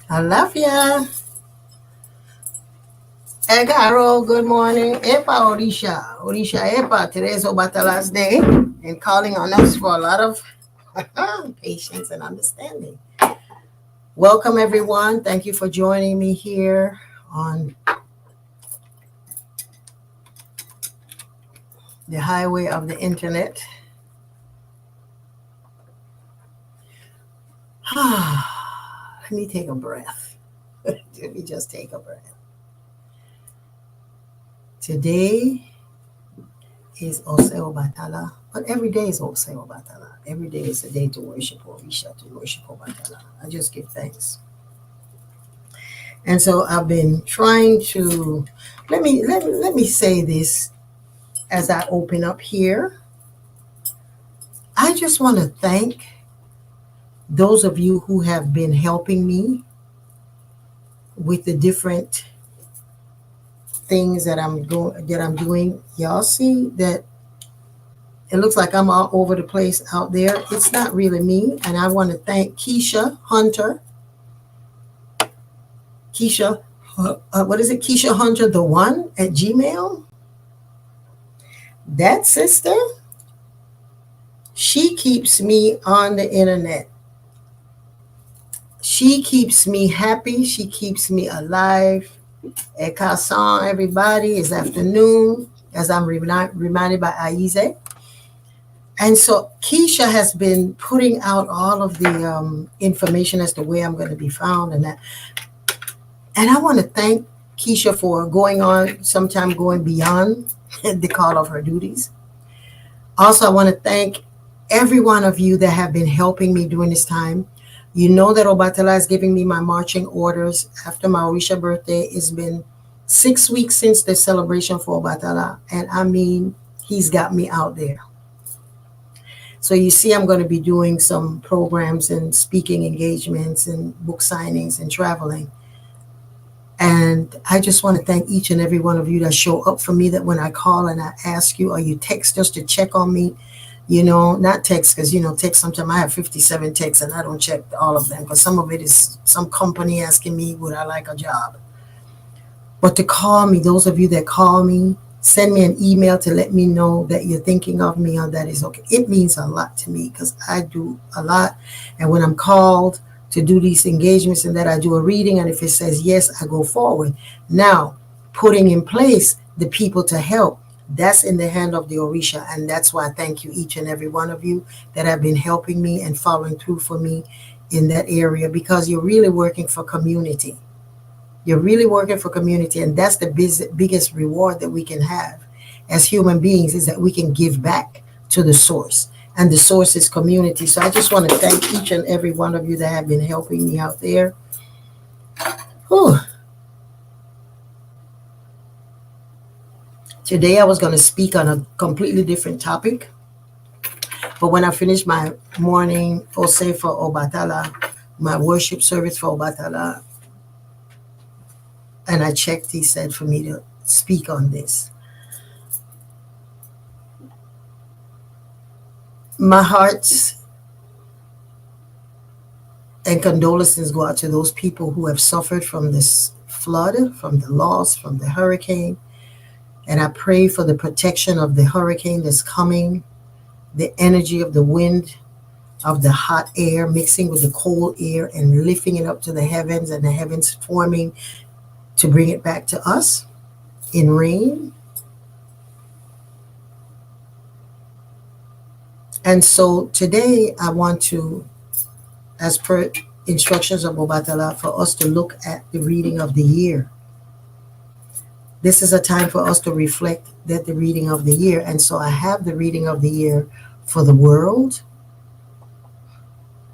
I love ya. Hey, Carol, good morning. Epa Orisha. Orisha Epa. Today's Obatala's day and calling on us for a lot of patience and understanding. Welcome, everyone. Thank you for joining me here on the highway of the internet. Let me take a breath. Let me just take a breath. Today is Oseo Batala, but every day is Oseo Batala. Every day is a day to worship Orisha, to worship Obatala. I just give thanks. And so I've been trying to let me say this as I open up here. I just want to thank those of you who have been helping me with the different things that I'm doing. Y'all see that it looks like I'm all over the place out there. It's not really me. And I want to thank Keisha Hunter. Keisha, what is it? Keisha Hunter, the one at Gmail. That sister, she keeps me on the internet. She keeps me happy. She keeps me alive. Et Kassan, everybody, is afternoon, as I'm reminded by Aize. And so Keisha has been putting out all of the information as to where I'm going to be found and that. And I want to thank Keisha for going beyond the call of her duties. Also, I want to thank every one of you that have been helping me during this time. You know that Obatala is giving me my marching orders after my Orisha birthday. It's been 6 weeks since the celebration for Obatala. And I mean, he's got me out there. So you see, I'm going to be doing some programs and speaking engagements and book signings and traveling. And I just want to thank each and every one of you that show up for me, that when I call and I ask you, or you text just to check on me, not text, because, text, sometimes I have 57 texts and I don't check all of them because some of it is some company asking me, would I like a job? But to call me, those of you that call me, send me an email to let me know that you're thinking of me, or that is okay. It means a lot to me because I do a lot. And when I'm called to do these engagements and that, I do a reading, and if it says yes, I go forward. Now, putting in place the people to help, that's in the hand of the Orisha. And that's why I thank you, each and every one of you that have been helping me and following through for me in that area, because you're really working for community. You're really working for community, and that's the biggest reward that we can have as human beings, is that we can give back to the source, and the source is community. So I just want to thank each and every one of you that have been helping me out there. Whew. Today I was going to speak on a completely different topic, but when I finished my morning Ose for Obatala, my worship service for Obatala, and I checked, he said for me to speak on this. My hearts and condolences go out to those people who have suffered from this flood, from the loss, from the hurricane. And I pray for the protection of the hurricane that's coming, the energy of the wind, of the hot air mixing with the cold air and lifting it up to the heavens, and the heavens forming to bring it back to us in rain. And so today I want to, as per instructions of Obatala, for us to look at the reading of the year. This is a time for us to reflect that the reading of the year. And so I have the reading of the year for the world.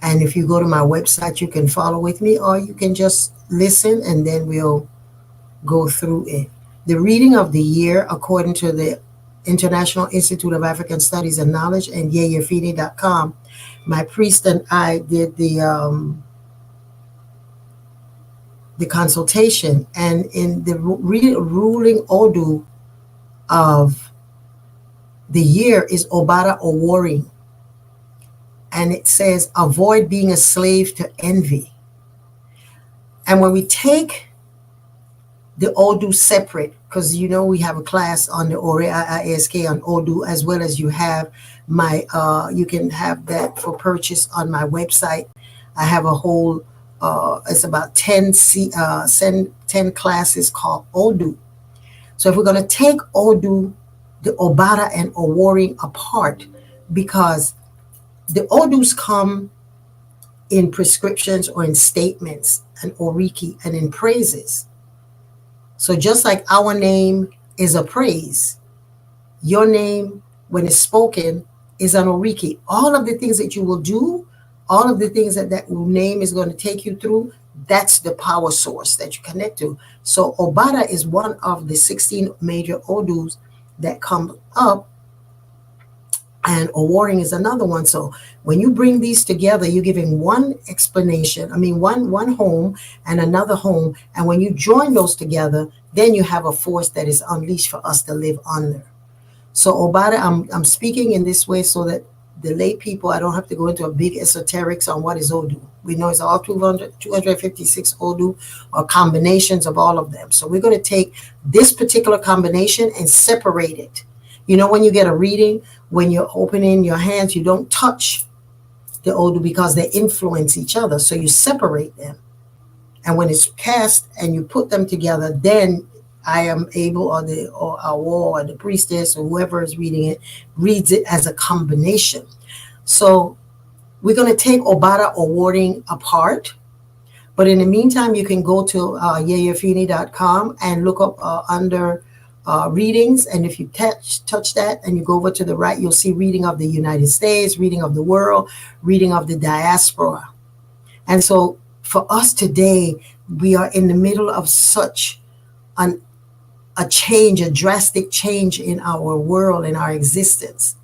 And if you go to my website, you can follow with me, or you can just listen and then we'll go through it. The reading of the year, according to the International Institute of African Studies and Knowledge and Yeyefini.com, my priest and I did the consultation, and in the ruling Odu of the year is Obara Owori, and it says, avoid being a slave to envy. And when we take the Odu separate, because we have a class on the Ore IISK on Odu, as well as you have my you can have that for purchase on my website. I have a whole it's about 10 classes called Odu. So if we're going to take Odu, the Obara and Owaring apart, because the Odus come in prescriptions or in statements and Oriki and in praises. So just like our name is a praise, your name, when it's spoken, is an Oriki. All of the things that you will do, all of the things that name is going to take you through, that's the power source that you connect to. So Obara is one of the 16 major Odus that come up, and Owaring is another one. So when you bring these together, you're giving one explanation, one home and another home. And when you join those together, then you have a force that is unleashed for us to live under. So Obada, I'm speaking in this way so that the lay people, I don't have to go into a big esoterics on what is Odu. We know it's all 256 Odu, or combinations of all of them. So we're going to take this particular combination and separate it. When you get a reading, when you're opening your hands, you don't touch the Odu because they influence each other. So you separate them. And when it's cast and you put them together, then I am able, or Awo or the priestess or whoever is reading it, reads it as a combination. So we're going to take Obara or Warding apart. But in the meantime, you can go to Yeyefini.com and look up under readings. And if you touch that and you go over to the right, you'll see reading of the United States, reading of the world, reading of the diaspora. And so for us today, we are in the middle of such a change, a drastic change in our world, in our existence.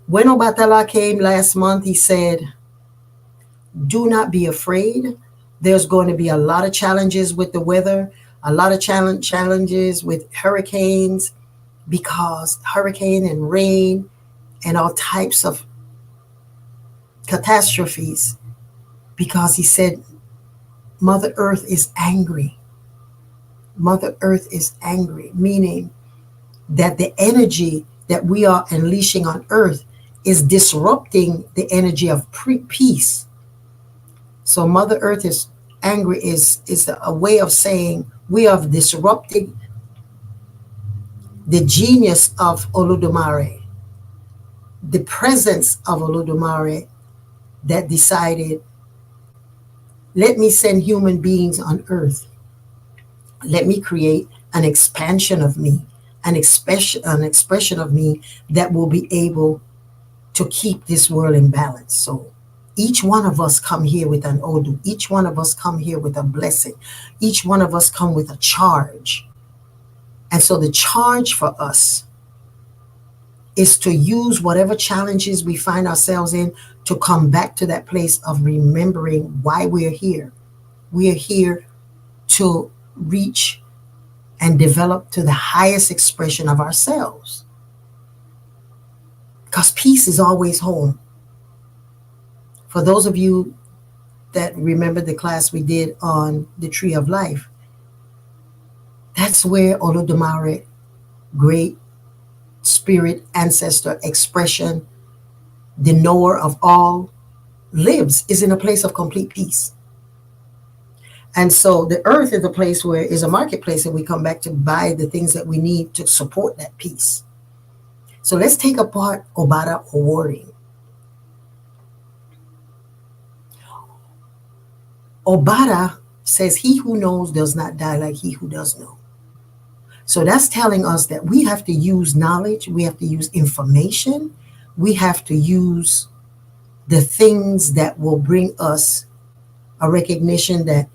When Obatala came last month, he said, do not be afraid. There's going to be a lot of challenges with the weather, a lot of challenges with hurricanes, because hurricane and rain and all types of catastrophes, because he said, Mother Earth is angry. Mother Earth is angry, meaning that the energy that we are unleashing on Earth is disrupting the energy of peace. So Mother Earth is angry is a way of saying we are disrupting the genius of Olodumare, the presence of Olodumare that decided, let me send human beings on Earth. Let me create an expansion of me, an expression of me that will be able to keep this world in balance. So each one of us come here with an Odu. Each one of us come here with a blessing. Each one of us come with a charge. And so the charge for us is to use whatever challenges we find ourselves in to come back to that place of remembering why we're here. We are here to reach and develop to the highest expression of ourselves. Because peace is always home. For those of you that remember the class we did on the Tree of Life, that's where Olodumare, great spirit, ancestor, expression, the knower of all, lives, is in a place of complete peace. And so the earth is a place where is a marketplace, and we come back to buy the things that we need to support that peace. So let's take apart Obara or Warring. Obara says, he who knows does not die like he who does know. So that's telling us that we have to use knowledge, we have to use information, we have to use the things that will bring us a recognition that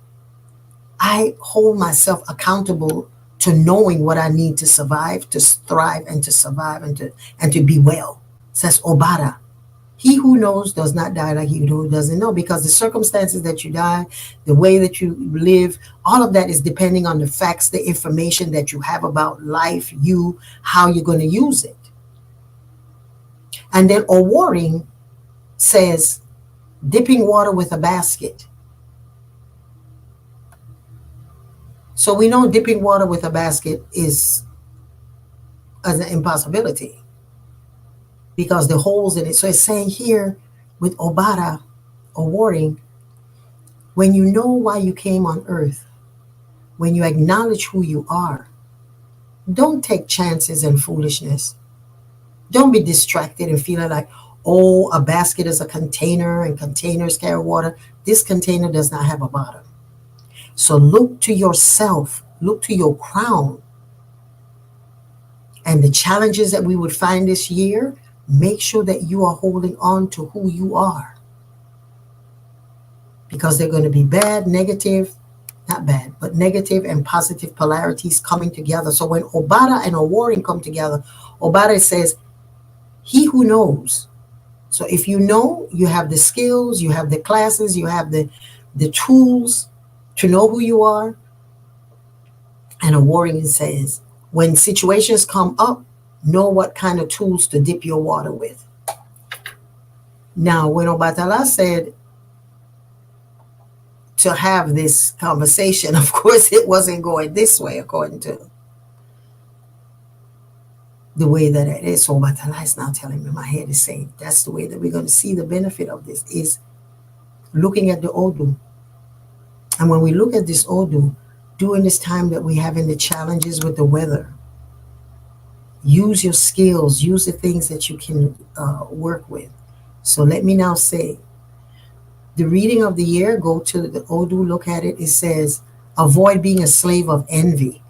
I hold myself accountable to knowing what I need to survive, to thrive, and to survive, and to be well. Says Obara. He who knows does not die like he who doesn't know, because the circumstances that you die, the way that you live, all of that is depending on the facts, the information that you have about life, you, how you're going to use it. And then Owaring says, dipping water with a basket. So we know dipping water with a basket is an impossibility because the holes in it. So it's saying here with Obata or warring, when you know why you came on earth, when you acknowledge who you are, don't take chances and foolishness. Don't be distracted and feeling like, oh, a basket is a container and containers carry water. This container does not have a bottom. So look to yourself, look to your crown. And the challenges that we would find this year, make sure that you are holding on to who you are. Because they're going to be bad, negative, not bad, but negative and positive polarities coming together. So when Obata and Owarin come together, Obata says, he who knows. So if you know, you have the skills, you have the classes, you have the tools to know who you are. And Owarin says, when situations come up, know what kind of tools to dip your water with. Now, when Obatala said to have this conversation, of course, it wasn't going this way, according to the way that it is. So Obatala is now telling me, my head is saying, that's the way that we're going to see the benefit of this, is looking at the Odu. And when we look at this Odu, during this time that we're having the challenges with the weather, use your skills, use the things that you can work with. So let me now say, the reading of the year, go to the Odu, look at it. It says, avoid being a slave of envy.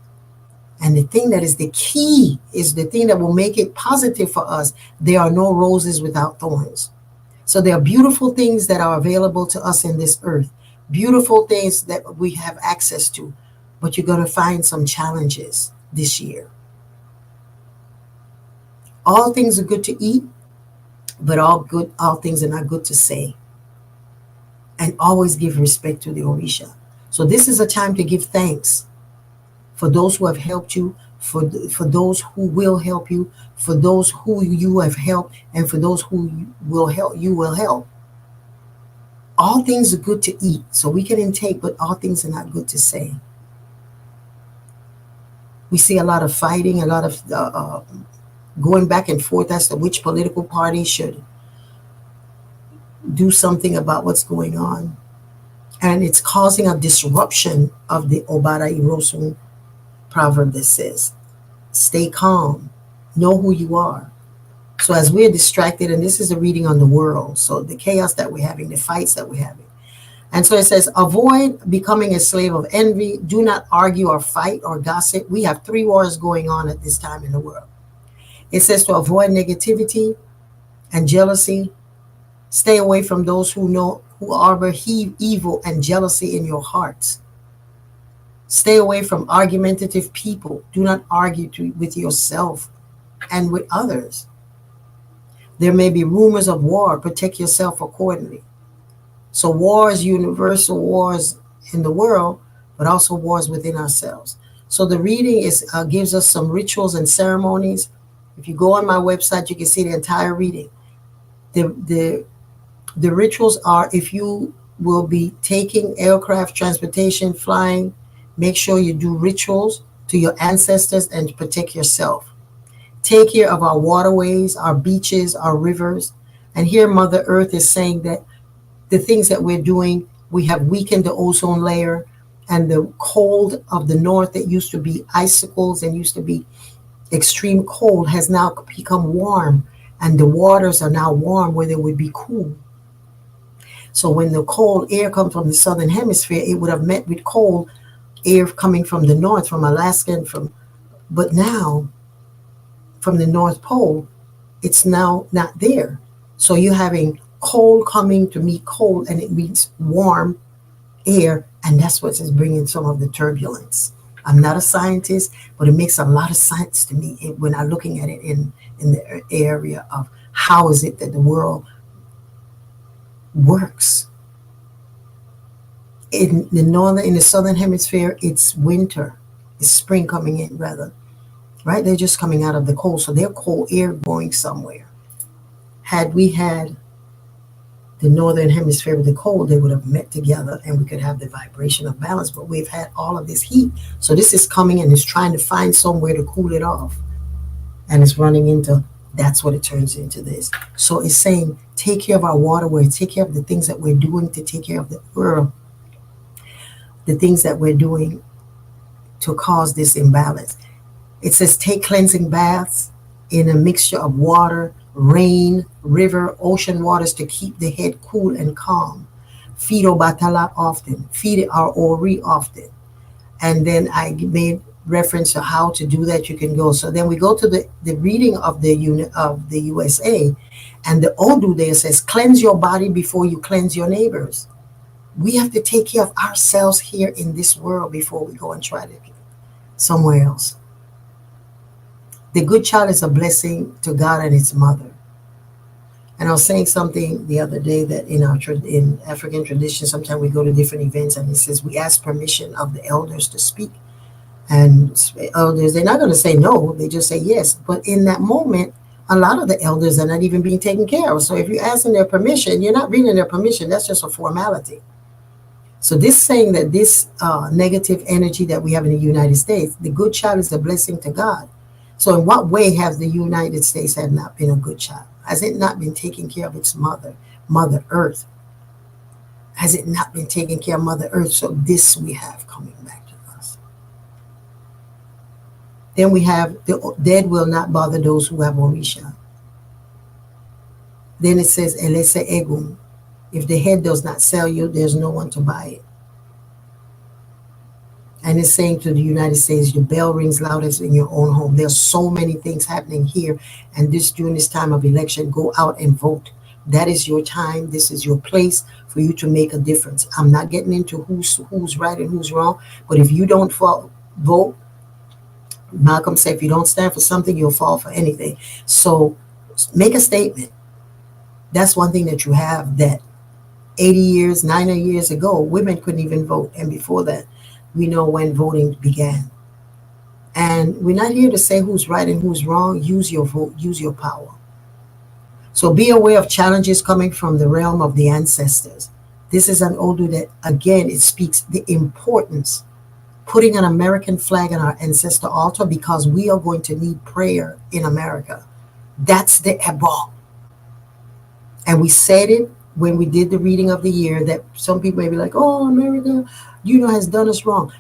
And the thing that is the key is the thing that will make it positive for us. There are no roses without thorns. So there are beautiful things that are available to us in this earth, beautiful things that we have access to, but you're going to find some challenges this year. All things are good to eat, but all things are not good to say. And always give respect to the Orisha. So this is a time to give thanks for those who have helped you, for those who will help you, for those who you have helped, and for those who will help you will help. All things are good to eat, so we can intake, but all things are not good to say. We see a lot of fighting, a lot of going back and forth as to which political party should do something about what's going on. And it's causing a disruption of the Obara Irosun proverb that says, stay calm, know who you are. So as we're distracted, and this is a reading on the world, so the chaos that we're having, the fights that we're having. And so it says, avoid becoming a slave of envy. Do not argue or fight or gossip. We have 3 wars going on at this time in the world. It says to avoid negativity and jealousy. Stay away from those who harbor evil and jealousy in your hearts. Stay away from argumentative people. Do not argue with yourself and with others. There may be rumors of war. Protect yourself accordingly. So wars, universal wars in the world, but also wars within ourselves. So the reading gives us some rituals and ceremonies. If you go on my website, you can see the entire reading. The rituals are, if you will be taking aircraft transportation, flying, make sure you do rituals to your ancestors and to protect yourself. Take care of our waterways, our beaches, our rivers. And here Mother Earth is saying that the things that we're doing, we have weakened the ozone layer, and the cold of the north that used to be icicles and used to be extreme cold has now become warm, and the waters are now warm where they would be cool. So when the cold air comes from the southern hemisphere, it would have met with cold air coming from the north, from Alaska, and but now from the North Pole, it's now not there. So you're having cold coming to meet cold, and it meets warm air, and that's what is bringing some of the turbulence. I'm not a scientist, but it makes a lot of sense to me when I'm looking at it in the area of how is it that the world works. In the southern hemisphere, it's winter. It's spring coming in, rather. Right? They're just coming out of the cold, so they're cold air going somewhere. Had we had the northern hemisphere with the cold, they would have met together and we could have the vibration of balance. But we've had all of this heat. So this is coming and it's trying to find somewhere to cool it off. And it's running into, that's what it turns into this. So it's saying, take care of our waterway, take care of the things that we're doing to take care of the world, the things that we're doing to cause this imbalance. It says, take cleansing baths in a mixture of water, rain, river, ocean waters to keep the head cool and calm. Feed Obatala often. Feed our Ori often. And then I made reference to how to do that. You can go. So then we go to the reading of the unit of the USA, and the Odu there says, cleanse your body before you cleanse your neighbors. We have to take care of ourselves here in this world before we go and try to get somewhere else. The good child is a blessing to God and its mother. And I was saying something the other day that in African tradition, sometimes we go to different events and it says we ask permission of the elders to speak. And elders, they're not going to say no, they just say yes. But in that moment, a lot of the elders are not even being taken care of. So if you're asking their permission, you're not reading their permission. That's just a formality. So this saying that this negative energy that we have in the United States, the good child is a blessing to God. So in what way has the United States have not been a good child? Has it not been taking care of its mother, Mother Earth? Has it not been taking care of Mother Earth? So this we have coming back to us. Then we have the dead will not bother those who have Orisha. Then it says, Elese Egum. If the head does not sell you, there's no one to buy it. And it's saying to the United States, your bell rings loudest in your own home. There's so many things happening here. And during this time of election, go out and vote. That is your time. This is your place for you to make a difference. I'm not getting into who's right and who's wrong. But if you don't vote, Malcolm said, if you don't stand for something, you'll fall for anything. So make a statement. That's one thing that you have that 80 years, 90 years ago, women couldn't even vote. And before that, we know when voting began. And we're not here to say who's right and who's wrong. Use your vote, use your power. So be aware of challenges coming from the realm of the ancestors. This is an Odu that, again, it speaks the importance putting an American flag on our ancestor altar because we are going to need prayer in America. That's the Ebo. And we said it when we did the reading of the year that some people may be like, oh, America, has done us wrong.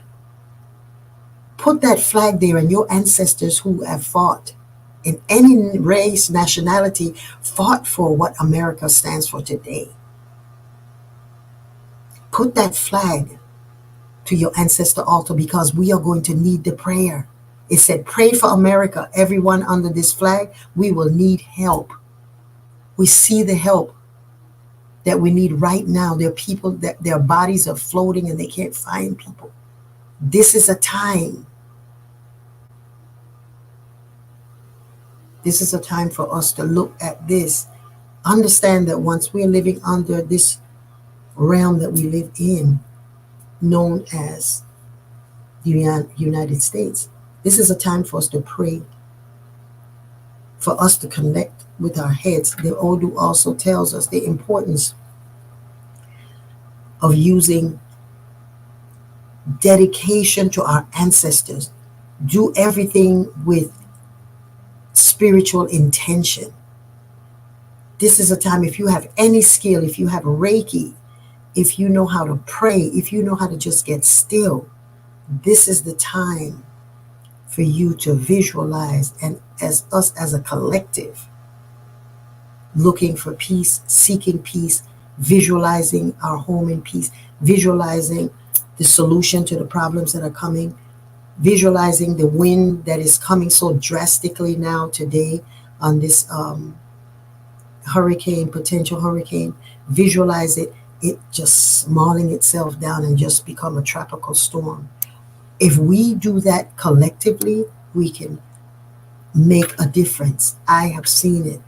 Put that flag there, and your ancestors who have fought in any race, nationality, fought for what America stands for today. Put that flag to your ancestor altar because we are going to need the prayer. It said, pray for America. Everyone under this flag, we will need help. We see the help that we need right now. There are people that their bodies are floating and they can't find people. This is a time. This is a time for us to look at this. Understand that once we're living under this realm that we live in, known as the United States, this is a time for us to pray, for us to connect with our heads. The Odu also tells us the importance of using dedication to our ancestors. Do everything with spiritual intention. This is a time, if you have any skill, if you have Reiki, if you know how to pray, if you know how to just get still, this is the time for you to visualize, and as us as a collective, looking for peace, seeking peace, visualizing our home in peace, visualizing the solution to the problems that are coming, visualizing the wind that is coming so drastically now today on this potential hurricane. Visualize it just smalling itself down and just become a tropical storm. If we do that collectively, we can make a difference. I have seen it.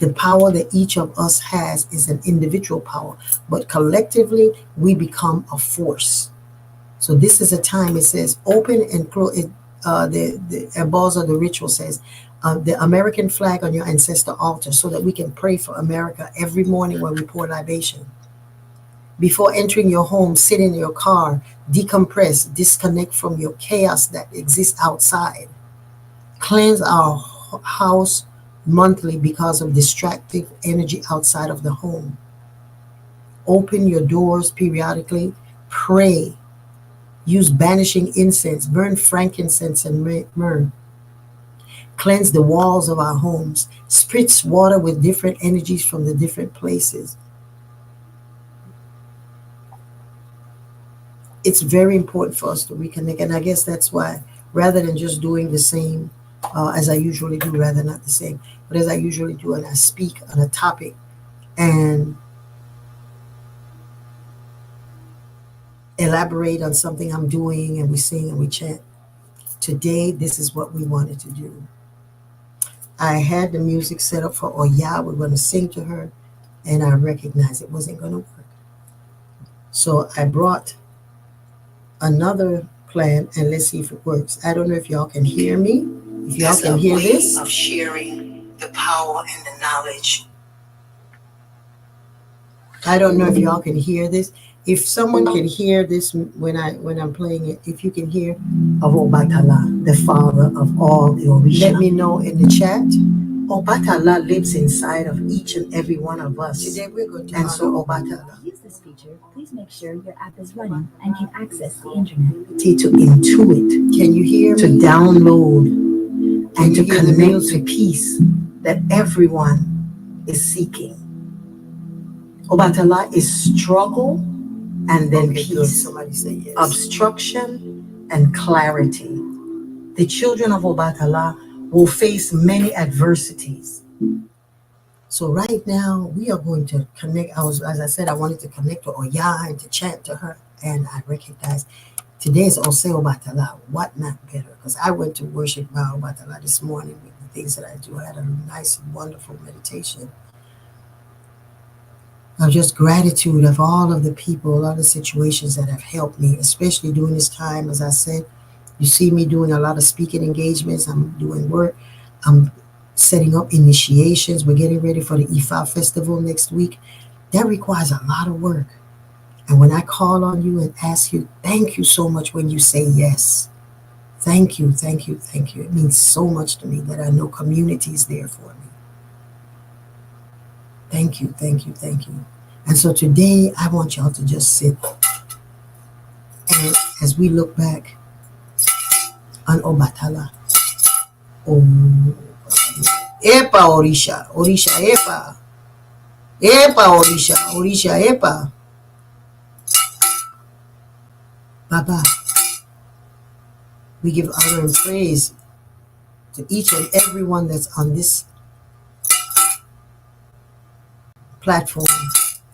The power that each of us has is an individual power, but collectively we become a force. So this is a time, it says, open and close. The Ebals of the ritual says, the American flag on your ancestor altar so that we can pray for America every morning when we pour libation. Before entering your home, sit in your car, decompress, disconnect from your chaos that exists outside. Cleanse our house monthly because of distractive energy outside of the home. Open your doors periodically. Pray. Use banishing incense. Burn frankincense and myrrh. Cleanse the walls of our homes. Spritz water with different energies from the different places. It's very important for us to reconnect. And I guess that's why, rather than just doing the same as I usually do, rather not the same, but as I usually do, and I speak on a topic and elaborate on something I'm doing, and we sing and we chant. Today, this is what we wanted to do. I had the music set up for Oya. We're going to sing to her, and I recognized it wasn't going to work. So I brought another plan, and let's see if it works. I don't know if y'all can hear me. If y'all can hear this. Of sharing the power and the knowledge. I don't know if y'all can hear this. If someone can hear this when I'm playing it, if you can hear of Obatala, the father of all the Orisha, let me know in the chat. Obatala lives inside of each and every one of us. Today we're going to Obatala. To use this feature, please make sure your app is running and can access the internet. To intuit, can you hear me? To download and to connect to peace that everyone is seeking. Obatala is struggle and then peace. Somebody say yes. Obstruction and clarity. The children of Obatala will face many adversities. So right now we are going to connect. As I said, I wanted to connect to Oya and to chant to her, and I recognize today is Ose Obatala. What not better? Because I went to worship my Obatala this morning with the things that I do. I had a nice, wonderful meditation of just gratitude of all of the people, all the situations that have helped me, especially during this time. As I said, you see me doing a lot of speaking engagements. I'm doing work. I'm setting up initiations. We're getting ready for the Ifa festival next week. That requires a lot of work. And when I call on you and ask you, thank you so much when you say yes. Thank you, thank you, thank you. It means so much to me that I know community is there for me. Thank you, thank you, thank you. And so today, I want y'all to just sit. And as we look back on Obatala, Epa Orisha, Orisha Epa, Epa Orisha, Orisha Epa, Baba. We give honor and praise to each and every one that's on this platform,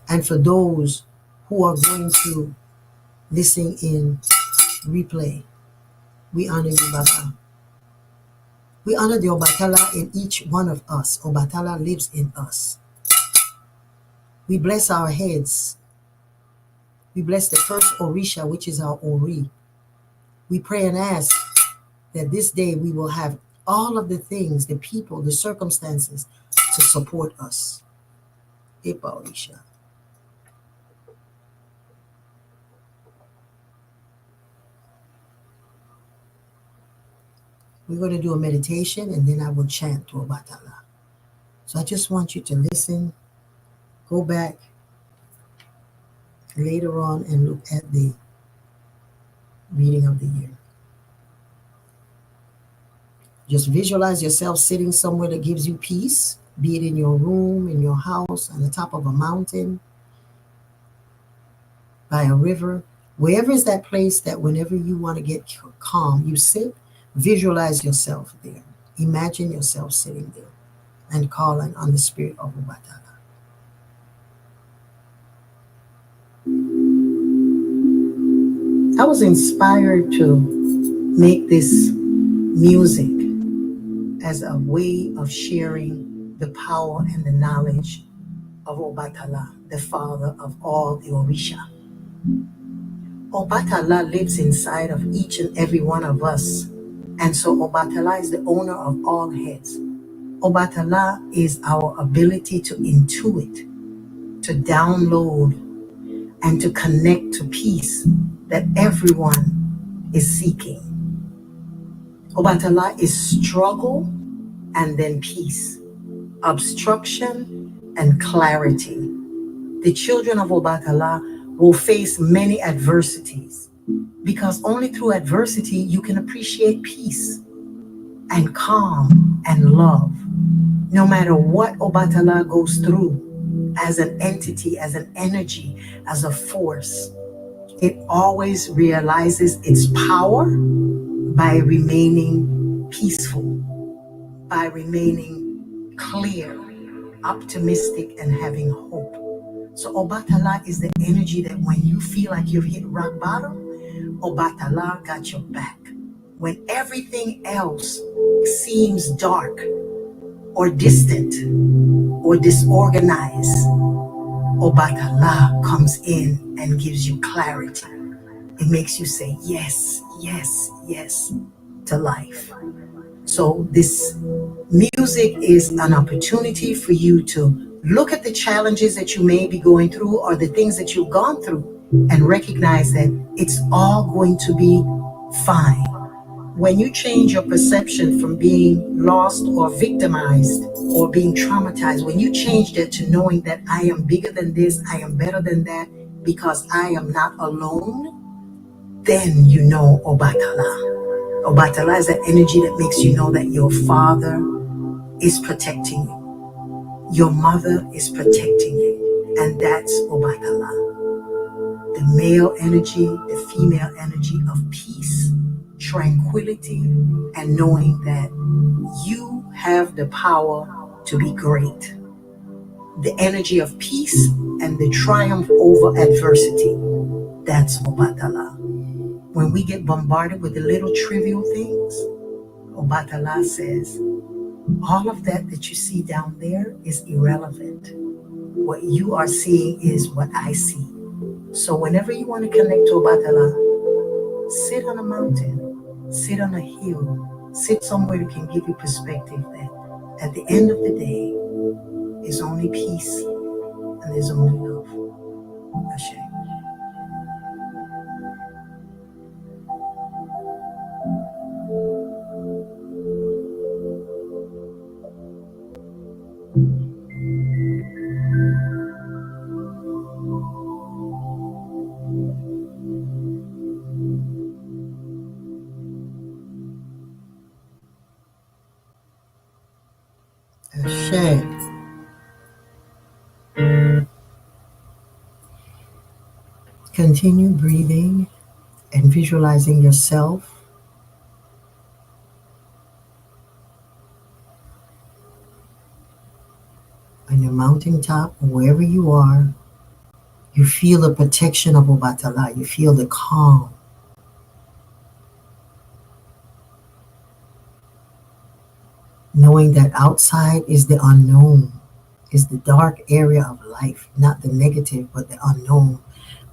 and for those who are going to listen in replay. We honor you, Baba. We honor the Obatala in each one of us. Obatala lives in us. We bless our heads. We bless the first Orisha, which is our Ori. We pray and ask that this day we will have all of the things, the people, the circumstances to support us. Epa Orisha. We're going to do a meditation and then I will chant to Obatala. So I just want you to listen, go back later on and look at the reading of the year. Just visualize yourself sitting somewhere that gives you peace, be it in your room, in your house, on the top of a mountain, by a river, wherever is that place that whenever you want to get calm, you sit, visualize yourself there. Imagine yourself sitting there and calling on the spirit of Obatala. I was inspired to make this music as a way of sharing the power and the knowledge of Obatala, the father of all the Orisha. Obatala lives inside of each and every one of us. And so Obatala is the owner of all heads. Obatala is our ability to intuit, to download, and to connect to peace that everyone is seeking. Obatala is struggle and then peace, obstruction and clarity. The children of Obatala will face many adversities because only through adversity you can appreciate peace and calm and love. No matter what Obatala goes through as an entity, as an energy, as a force, it always realizes its power by remaining peaceful, by remaining clear, optimistic, and having hope. So Obatala is the energy that when you feel like you've hit rock bottom, Obatala got your back. When everything else seems dark or distant or disorganized, Obatala comes in and gives you clarity. It makes you say yes, yes, yes to life. So this music is an opportunity for you to look at the challenges that you may be going through or the things that you've gone through and recognize that it's all going to be fine. When you change your perception from being lost or victimized or being traumatized, when you change that to knowing that I am bigger than this, I am better than that because I am not alone, then you know Obatala. Obatala is that energy that makes you know that your father is protecting you. Your mother is protecting you. And that's Obatala. The male energy, the female energy of peace, tranquility, and knowing that you have the power to be great. The energy of peace and the triumph over adversity. That's Obatala. When we get bombarded with the little trivial things, Obatala says, all of that you see down there is irrelevant. What you are seeing is what I see. So whenever you want to connect to Obatala, sit on a mountain, sit on a hill, sit somewhere that can give you perspective that at the end of the day, is only peace and there's only love. Ashe. Ashe. Continue breathing and visualizing yourself on your mountaintop or wherever you are. You feel the protection of Obatala. You feel the calm. Knowing that outside is the unknown, is the dark area of life, not the negative, but the unknown.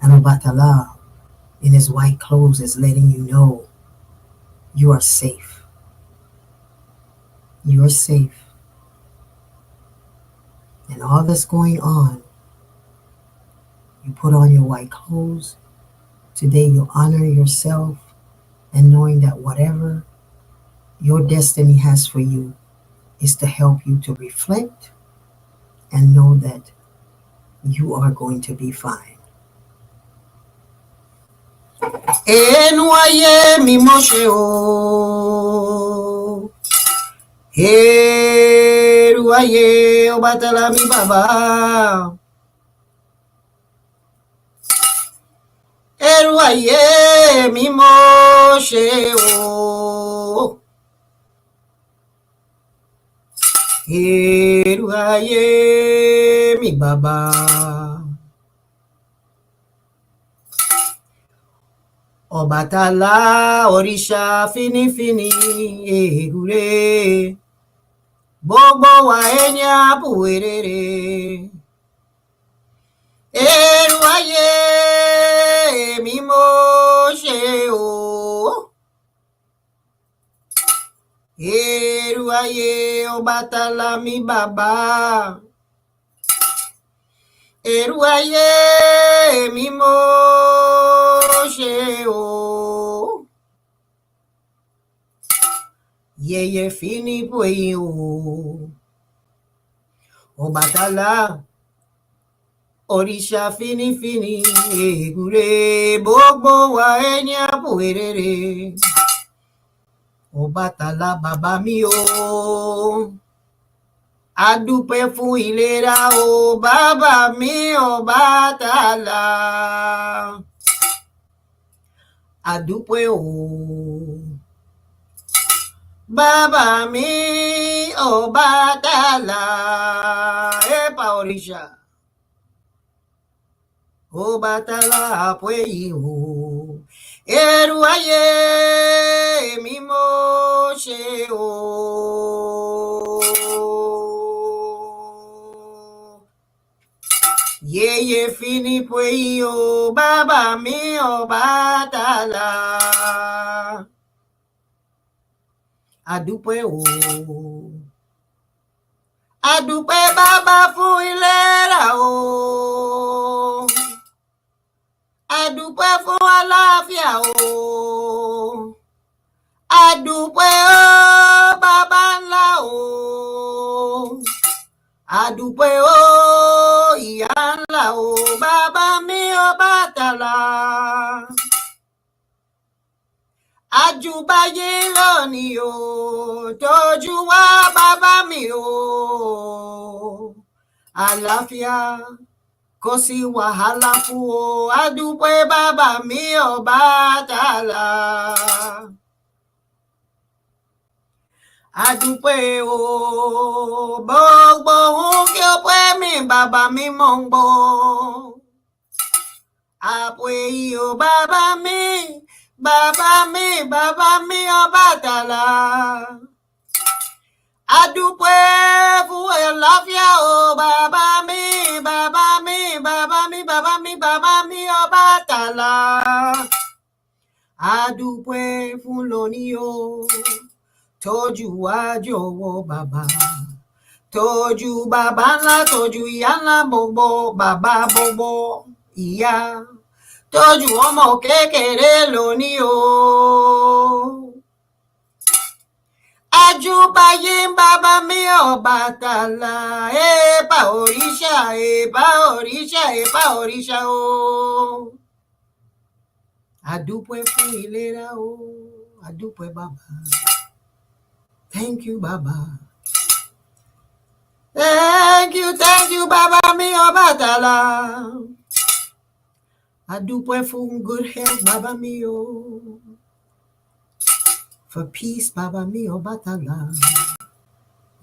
And Obatala, in his white clothes, is letting you know you are safe. You are safe. And all that's going on, you put on your white clothes. Today you honor yourself and knowing that whatever your destiny has for you is to help you to reflect and know that you are going to be fine. Enwaye mi moshe o. Eruaye Obatala mi baba. Eruaye mi moshe o. Eruaye mi baba. Obatala òrìṣà finifini egure. Gbogbo wa ẹni àbúwèrèrè. Eruaye mi moshe o. Eruaye Obatala mi baba. Eruaye mi Moshe o. Yeyefini pwe o. Obatala. Orisha fini fini egure gbogbo wa enya puerere. Obatala baba mi o. Adúpẹ́ fún ìlera o bàbá mi Ọbàtálá. Adúpẹ́ o bàbá mi Ọbàtálá. Epa òrìṣà Ọbàtálá àpòyí o. Ẹrù ayé mi mo ṣe o. Yeyefini pwe o bàbá mi Ọbàtálá. Adúpẹ́ o. Adúpẹ́ bàbá fún ìlera o. Adúpẹ́ fún àlàáfíà o. Adúpẹ́ o bàbá ńlá o. Adúpẹ́ o ìyá ńlá o bàbá mi Ọbàtálá. Àjùbáyé lónìí o tójú wá bàbá mi o. Àlàáfíà kò sí wàhálà fún o. Adúpẹ́ bàbá mi Ọbàtálá. Adúpẹ́ o gbogbo ohun kí o pẹ́ mi bàbá mi mọ̀ ń gbọ́. Àpò èyí o bàbá mi Ọbàtálá. Adúpẹ́ fún àlàáfíà o bàbá mi Ọbàtálá. Adúpẹ́ fún lónìí o. Tọ́jú wa jọ̀wọ́ bàbá. Tọ́jú bàbá ńlá, tọ́jú ìyá ńlá gbogbo, bàbá gbogbo, ìyá. Tọ́jú ọmọ kékeré lónìí o. Àjùbáyé bàbá mi Ọbàtálá. Epa òrìṣà, epa òrìṣà, epa òrìṣà o. Adúpẹ́ fún ìlera o. Adúpẹ́ bàbá. Thank you, Baba. Thank you, Baba mi Ọbàtálá. Adúpẹ́ fún good health, Baba mi o. For peace, Baba mi Ọbàtálá.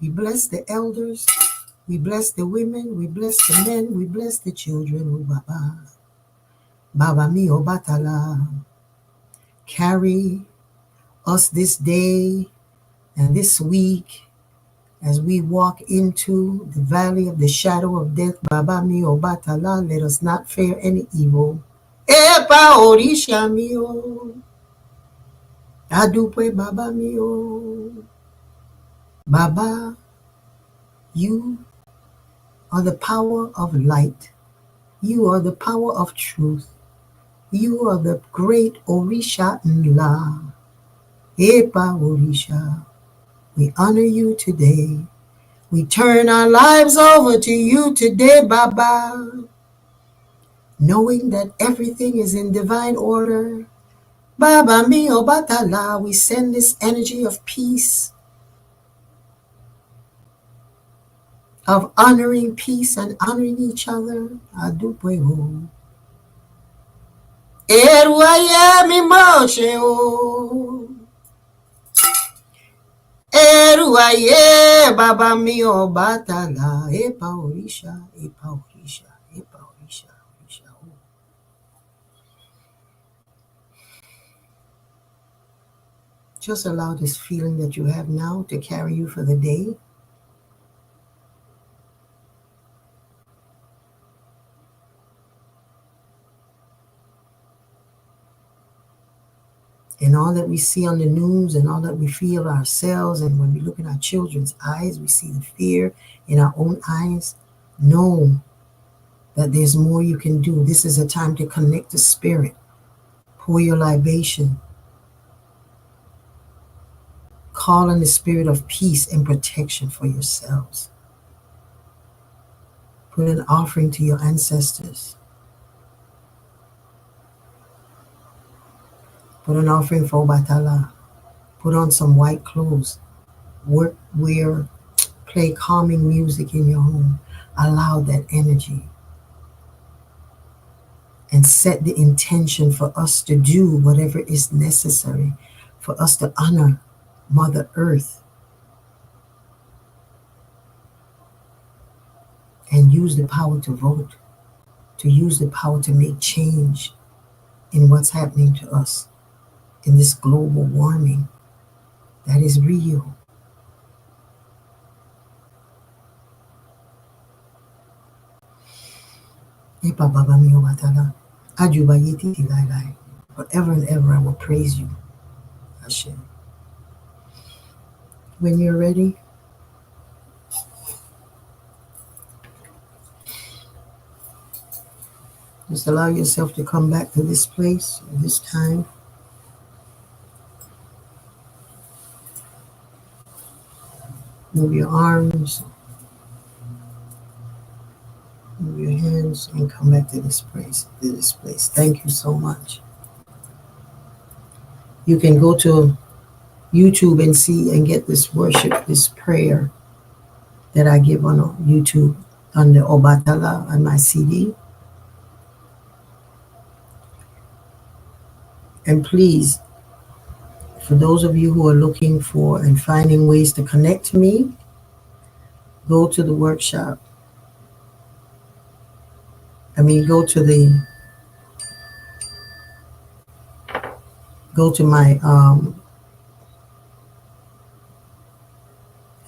We bless the elders, we bless the women, we bless the men, we bless the children, oh Baba. Baba mi Ọbàtálá. Carry us this day and this week as we walk into the valley of the shadow of death. Baba mi Ọbàtálá, let us not fear any evil. Epa òrìṣà mi o. Adúpẹ́ bàbá mi o. Baba, you are the power of light. You are the power of truth. You are the great Orisha Nla. Epa Orisha. We honor you today. We turn our lives over to you today, Baba, knowing that everything is in divine order. Baba mi Ọbàtálá, we send this energy of peace, of honoring peace and honoring each other. Adúpẹ́ o. Ẹrù ayé mi mọ̀ ṣe o. Ẹrù ayé bàbá mi Ọbàtálá. Epa òrìṣà, epa òrìṣà, epa òrìṣà, òrìṣà o. Just allow this feeling that you have now to carry you for the day. And all that we see on the news and all that we feel ourselves, and when we look in our children's eyes, we see the fear in our own eyes. Know that there's more you can do. This is a time to connect the spirit. Pour your libation. Call on the spirit of peace and protection for yourselves. Put an offering to your ancestors. Put an offering for Obatala. Put on some white clothes. Play calming music in your home. Allow that energy. And set the intention for us to do whatever is necessary for us to honor Mother Earth and use the power to vote, to use the power to make change in what's happening to us in this global warming that is real. Forever and ever I will praise you, Hashem. When you're ready, just allow yourself to come back to this place, this time. Move your arms, move your hands, and come back to this place. Thank you so much. You can go to YouTube and see and get this worship, this prayer that I give on YouTube under Obatala on my CD. And please, for those of you who are looking for and finding ways to connect to me, go to the workshop. Go to my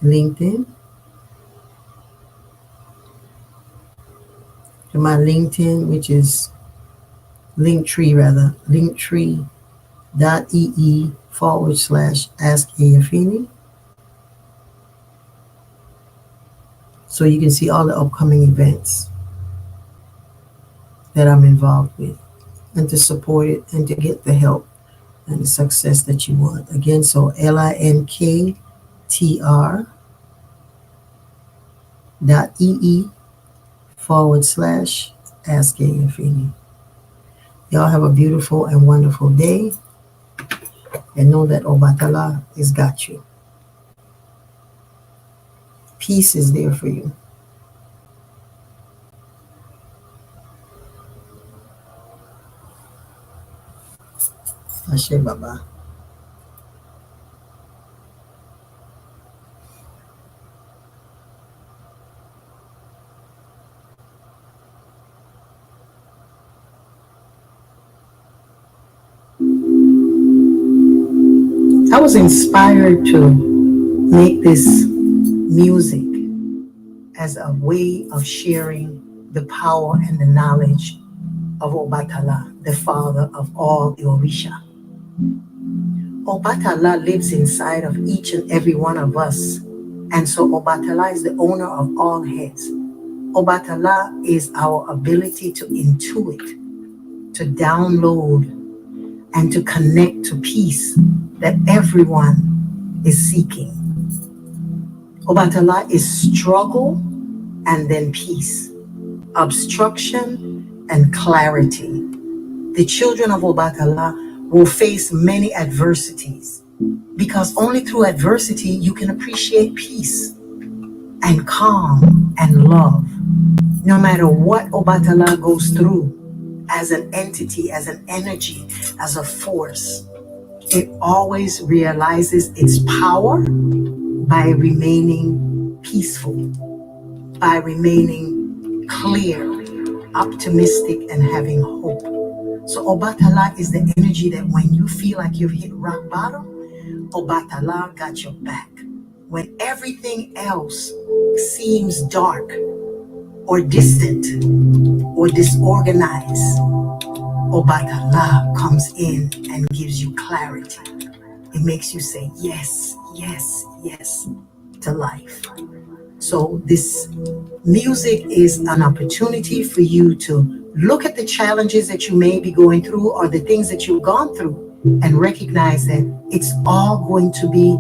LinkedIn. To my LinkedIn, which is linktree.ee/Ask Yeyefini. So you can see all the upcoming events that I'm involved with, and to support it and to get the help and the success that you want. Again, so linktr.ee/Ask Yeyefini. Y'all have a beautiful and wonderful day, and know that Obatala has got you. Peace is there for you. Ashe Baba. I was inspired to make this music as a way of sharing the power and the knowledge of Obatala, the father of all the Orisha. Obatala lives inside of each and every one of us, and so Obatala is the owner of all heads. Obatala is our ability to intuit, to download, and to connect to peace that everyone is seeking. Obatala is struggle and then peace, obstruction and clarity. The children of Obatala will face many adversities, because only through adversity you can appreciate peace and calm and love. No matter what Obatala goes through, as an entity, as an energy, as a force, it always realizes its power by remaining peaceful, by remaining clear, optimistic, and having hope. So Obatala is the energy that when you feel like you've hit rock bottom, Obatala got your back. When everything else seems dark or distant or disorganized, Obatala comes in and gives you clarity. It makes you say yes, yes, yes to life. So this music is an opportunity for you to look at the challenges that you may be going through or the things that you've gone through and recognize that it's all going to be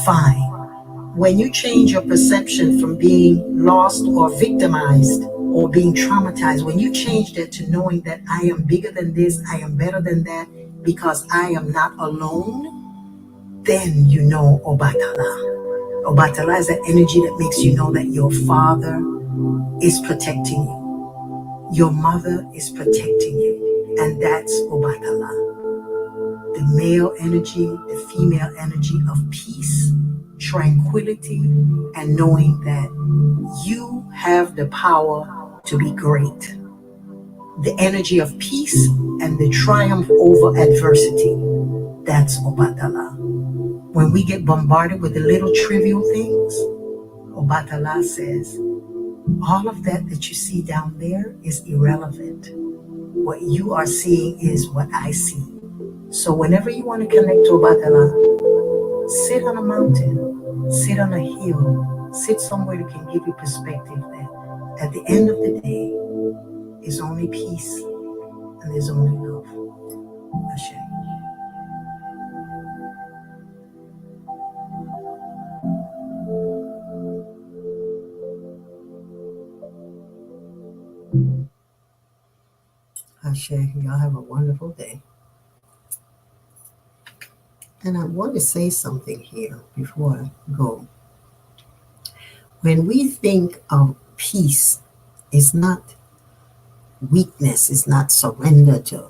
fine. When you change your perception from being lost or victimized or being traumatized, when you change that to knowing that I am bigger than this, I am better than that, because I am not alone, then you know Obatala. Obatala is that energy that makes you know that your father is protecting you, your mother is protecting you, and that's Obatala. The male energy, the female energy of peace, tranquility, and knowing that you have the power to be great. The energy of peace and the triumph over adversity. That's Obatala. When we get bombarded with the little trivial things, Obatala says, all of that you see down there is irrelevant. What you are seeing is what I see. So whenever you want to connect to Obatala, sit on a mountain, sit on a hill, sit somewhere that can give you perspective that at the end of the day is only peace and there's only love. Ashe. Ashe. Y'all have a wonderful day. And I want to say something here before I go. When we think of peace, it's not weakness, it's not surrender to.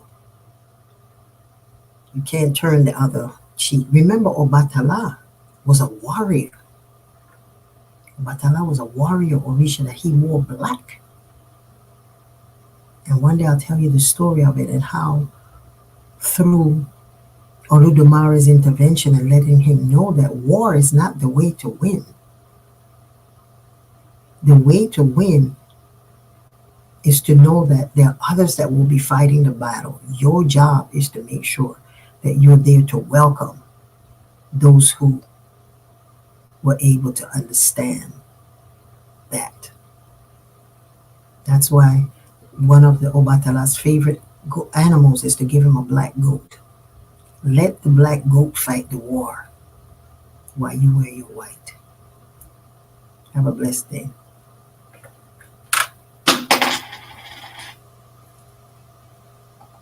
You can't turn the other cheek. Remember, Obatala was a warrior. Obatala was a warrior, Orisha, that he wore black. And one day I'll tell you the story of it and how through Oludumari's intervention and letting him know that war is not the way to win. The way to win is to know that there are others that will be fighting the battle. Your job is to make sure that you're there to welcome those who were able to understand that. That's why one of the Obatala's favorite animals is to give him a black goat. Let the black goat fight the war while you wear your white. Have a blessed day.